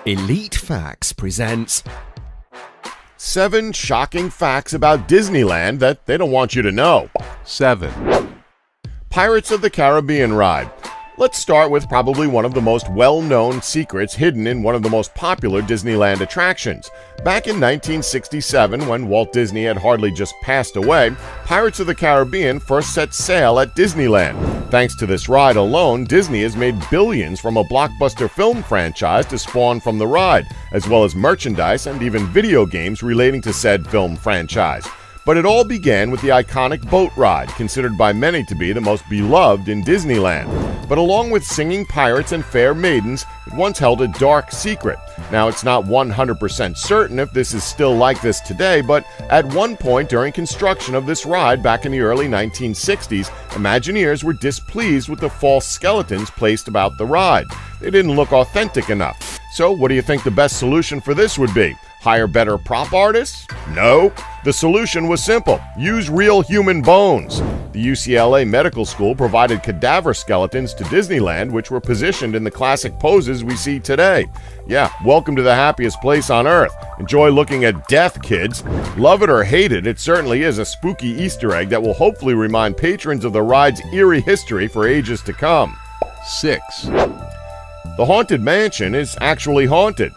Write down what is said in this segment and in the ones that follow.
Elite Facts presents 7 shocking facts about Disneyland that they don't want you to know. 7. Pirates of the Caribbean ride. Let's start with probably one of the most well-known secrets hidden in one of the most popular Disneyland attractions. Back in 1967, when Walt Disney had hardly just passed away, Pirates of the Caribbean first set sail at Disneyland. Thanks to this ride alone, Disney has made billions from a blockbuster film franchise to spawn from the ride, as well as merchandise and even video games relating to said film franchise. But it all began with the iconic boat ride, considered by many to be the most beloved in Disneyland. But along with singing pirates and fair maidens, it once held a dark secret. Now, it's not 100% certain if this is still like this today, but at one point during construction of this ride back in the early 1960s, Imagineers were displeased with the false skeletons placed about the ride. They didn't look authentic enough. So what do you think the best solution for this would be? Hire better prop artists? No. The solution was simple. Use real human bones. The UCLA Medical School provided cadaver skeletons to Disneyland, which were positioned in the classic poses we see today. Yeah, welcome to the happiest place on earth. Enjoy looking at death, kids. Love it or hate it, it certainly is a spooky Easter egg that will hopefully remind patrons of the ride's eerie history for ages to come. 6. The Haunted Mansion is actually haunted.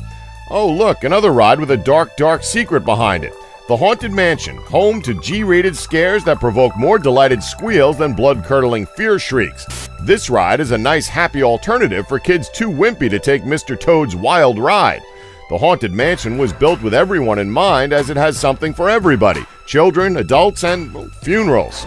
Oh look, another ride with a dark secret behind it. The Haunted Mansion, home to G-rated scares that provoke more delighted squeals than blood-curdling fear shrieks. This ride is a nice happy alternative for kids too wimpy to take Mr. Toad's Wild Ride. The Haunted Mansion was built with everyone in mind, as it has something for everybody: children, adults, and funerals.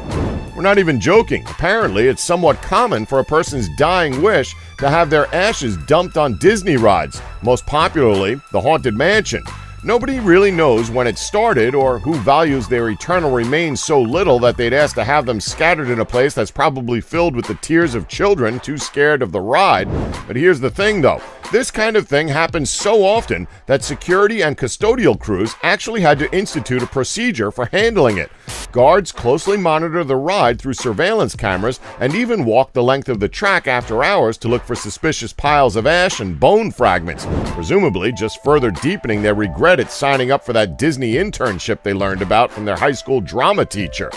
We're not even joking. Apparently, it's somewhat common for a person's dying wish to have their ashes dumped on Disney rides, most popularly the Haunted Mansion. Nobody really knows when it started or who values their eternal remains so little that they'd ask to have them scattered in a place that's probably filled with the tears of children too scared of the ride. But here's the thing though, this kind of thing happens so often that security and custodial crews actually had to institute a procedure for handling it. Guards closely monitor the ride through surveillance cameras and even walk the length of the track after hours to look for suspicious piles of ash and bone fragments, presumably just further deepening their regret at signing up for that Disney internship they learned about from their high school drama teacher.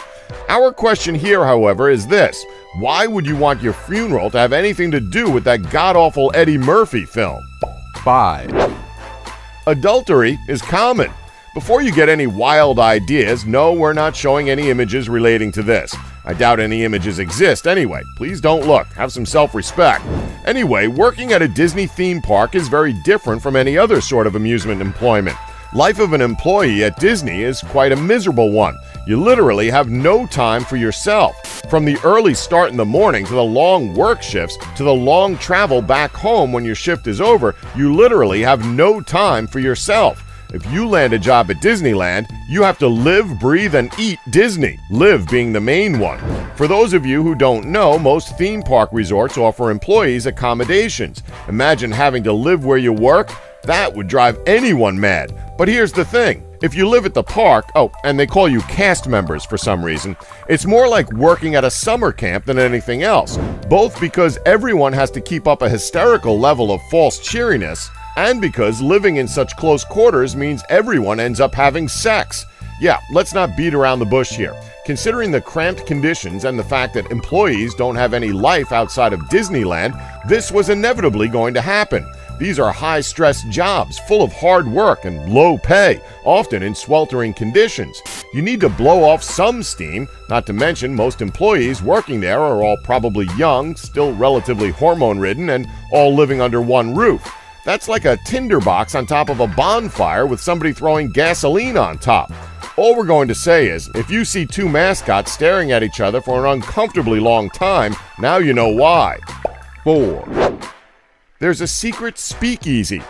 Our question here, however, is this: why would you want your funeral to have anything to do with that god-awful Eddie Murphy film? 5. Adultery is common. Before you get any wild ideas, no, we're not showing any images relating to this. I doubt any images exist anyway. Please don't look. Have some self-respect. Anyway, working at a Disney theme park is very different from any other sort of amusement employment. Life of an employee at Disney is quite a miserable one. You literally have no time for yourself. From the early start in the morning to the long work shifts to the long travel back home when your shift is over, you literally have no time for yourself. If you land a job at Disneyland, you have to live, breathe, and eat Disney, live being the main one. For those of you who don't know, most theme park resorts offer employees accommodations. Imagine having to live where you work. That would drive anyone mad. But here's the thing. If you live at the park, and they call you cast members for some reason, it's more like working at a summer camp than anything else, both because everyone has to keep up a hysterical level of false cheeriness, and because living in such close quarters means everyone ends up having sex. Yeah, let's not beat around the bush here. Considering the cramped conditions and the fact that employees don't have any life outside of Disneyland, this was inevitably going to happen. These are high-stress jobs, full of hard work and low pay, often in sweltering conditions. You need to blow off some steam, not to mention most employees working there are all probably young, still relatively hormone-ridden, and all living under one roof. That's like a tinderbox on top of a bonfire with somebody throwing gasoline on top. All we're going to say is, if you see two mascots staring at each other for an uncomfortably long time, now you know why. 4. There's a secret speakeasy.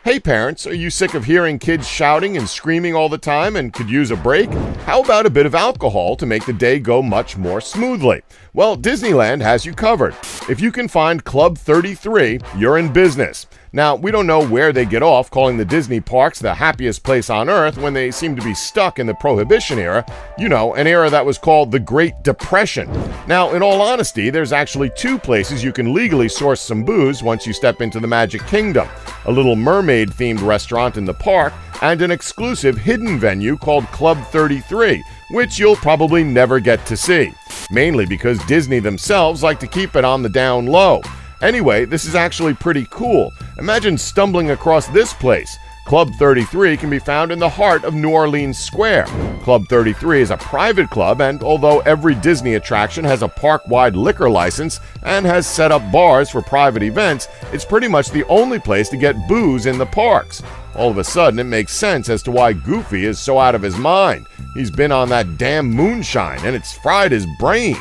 Hey parents, are you sick of hearing kids shouting and screaming all the time and could use a break? How about a bit of alcohol to make the day go much more smoothly? Well, Disneyland has you covered. If you can find Club 33, you're in business. Now, we don't know where they get off calling the Disney parks the happiest place on earth when they seem to be stuck in the Prohibition era, an era that was called the Great Depression. Now, in all honesty, there's actually two places you can legally source some booze once you step into the Magic Kingdom: a Little Mermaid-themed restaurant in the park and an exclusive hidden venue called Club 33, which you'll probably never get to see, mainly because Disney themselves like to keep it on the down low. Anyway, this is actually pretty cool. Imagine stumbling across this place. Club 33 can be found in the heart of New Orleans Square. Club 33 is a private club, and although every Disney attraction has a park-wide liquor license and has set up bars for private events, it's pretty much the only place to get booze in the parks. All of a sudden, it makes sense as to why Goofy is so out of his mind. He's been on that damn moonshine, and it's fried his brain.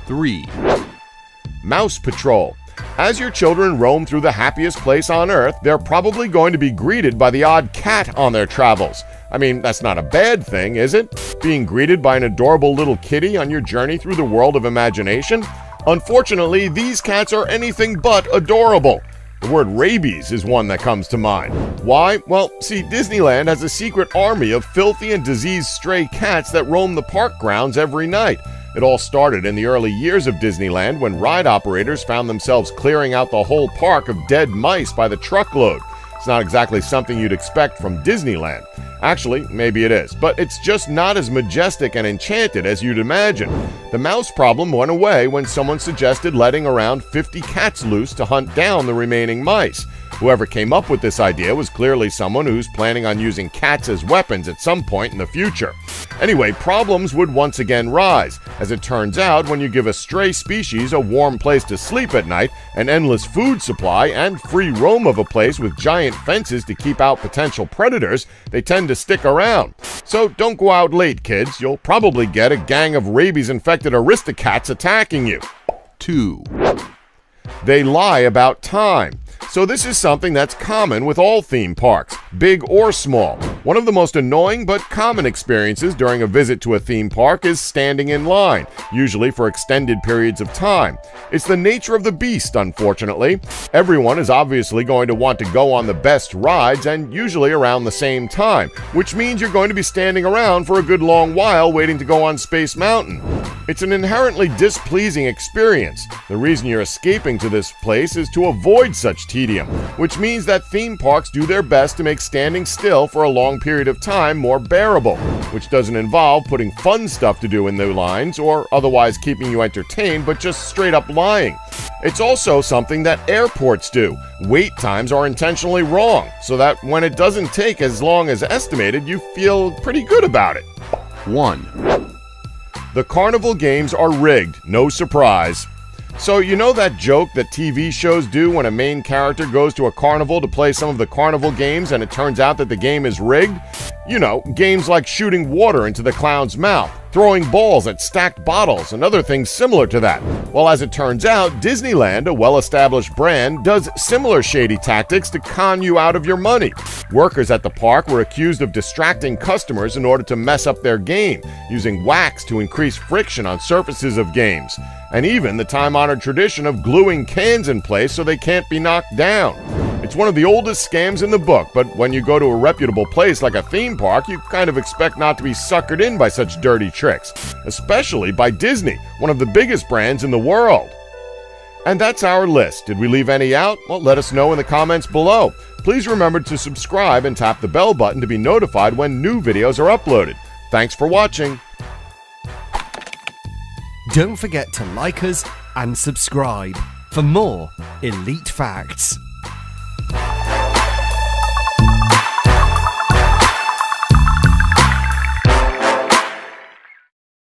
3, Mouse Patrol. As your children roam through the happiest place on earth, they're probably going to be greeted by the odd cat on their travels. I mean, that's not a bad thing, is it? Being greeted by an adorable little kitty on your journey through the world of imagination? Unfortunately, these cats are anything but adorable. The word rabies is one that comes to mind. Why? Well, see, Disneyland has a secret army of filthy and diseased stray cats that roam the park grounds every night. It all started in the early years of Disneyland when ride operators found themselves clearing out the whole park of dead mice by the truckload. It's not exactly something you'd expect from Disneyland. Actually, maybe it is, but it's just not as majestic and enchanted as you'd imagine. The mouse problem went away when someone suggested letting around 50 cats loose to hunt down the remaining mice. Whoever came up with this idea was clearly someone who's planning on using cats as weapons at some point in the future. Anyway, problems would once again rise. As it turns out, when you give a stray species a warm place to sleep at night, an endless food supply, and free roam of a place with giant fences to keep out potential predators, they tend to stick around. So don't go out late, kids. You'll probably get a gang of rabies-infected aristocats attacking you. 2, They lie about time. So this is something that's common with all theme parks, big or small. One of the most annoying but common experiences during a visit to a theme park is standing in line, usually for extended periods of time. It's the nature of the beast, unfortunately. Everyone is obviously going to want to go on the best rides and usually around the same time, which means you're going to be standing around for a good long while waiting to go on Space Mountain. It's an inherently displeasing experience. The reason you're escaping to this place is to avoid such tedium, which means that theme parks do their best to make standing still for a long period of time more bearable, which doesn't involve putting fun stuff to do in the lines or otherwise keeping you entertained, but just straight up lying. It's also something that airports do. Wait times are intentionally wrong, so that when it doesn't take as long as estimated, you feel pretty good about it. 1, The carnival games are rigged, no surprise. So you know that joke that TV shows do when a main character goes to a carnival to play some of the carnival games and it turns out that the game is rigged? You know, games like shooting water into the clown's mouth, throwing balls at stacked bottles, and other things similar to that. Well, as it turns out, Disneyland, a well-established brand, does similar shady tactics to con you out of your money. Workers at the park were accused of distracting customers in order to mess up their game, using wax to increase friction on surfaces of games, and even the time-honored tradition of gluing cans in place so they can't be knocked down. It's one of the oldest scams in the book, but when you go to a reputable place like a theme park, you kind of expect not to be suckered in by such dirty tricks, especially by Disney, one of the biggest brands in the world. And that's our list. Did we leave any out? Well, let us know in the comments below. Please remember to subscribe and tap the bell button to be notified when new videos are uploaded. Thanks for watching. Don't forget to like us and subscribe for more elite facts.